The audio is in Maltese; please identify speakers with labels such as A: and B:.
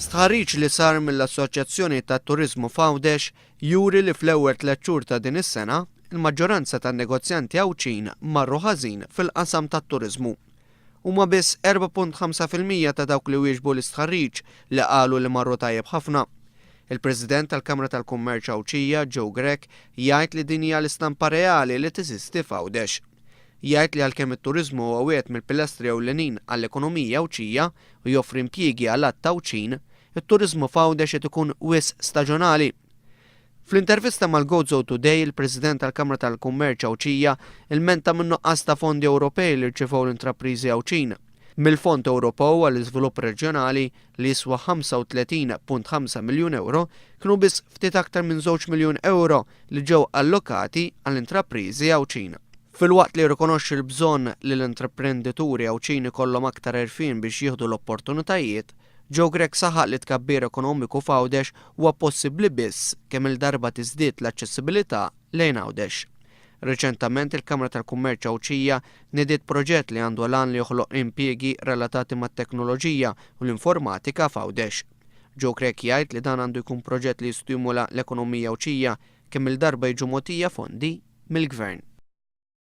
A: Stħarriġ li sar mill-Assoċjazzjoni tat-Turiżmu Fawdex juri li fl-ewwel 3 xhur ta' din is-sena il-maġġoranza tan-negozjanti Awċin marru ħażin fil-qasam tat-turiżmu. Huma biss 4.5% ta' dawk li wieġbu l-istħarriġ li qalu li marru tajjeb ħafna. Il-President tal-Kamra tal-Kummerċ Awċija, Joe Grech, jgħid li din hija l-istampa reali li teżisti f'Għawdex. Jgħid li għalkemm it-turiżmu huwa wieħed mill-pilastri ewlenin għall-ekonomija Awċija u joffri impjiegi għal ta' Awċin, it-turiżmu f'Għawdex qed ikun wisq staġjonali. Fl-intervista mal-Gozo Today, il-President tal-Kamra tal-Kummerċ Awċija ilmenta min nuqqas ta' fondi Ewropej li rċevew l-intrapriżi Awċin. Mill-Fond Ewropew għall-Iżvilupp Reġjonali li jiswa 35.5 miljun euro kienu biss ftit aktar minn 2 miljun euro li ġew allokati għall-intrapriżi Awċin. Fil-waqt li jirrikonoxxi l-bżonn li l-intraprendituri Awċin ikollhom aktar għerfien biex jieħdu l-opportunitajiet, Joe Grech saħaq li tkabbir ekonomiku f'Għawdex huwa possibbli biss kemm il-darba tiżdied l-aċċessibilità lejn Għawdex. Reċentament il-Kamra tal-Kummerċ Awċija nidiet proġett li għandu lan li joħloq impjiegi relatati mat-teknoloġija u l-informatika f'Għawdex. Joe Grech jgħid li dan għandu jkun proġett li jistimula l-ekonomija Awċija kemm il-darba jiġu mogħtija fondi mill-Gvern.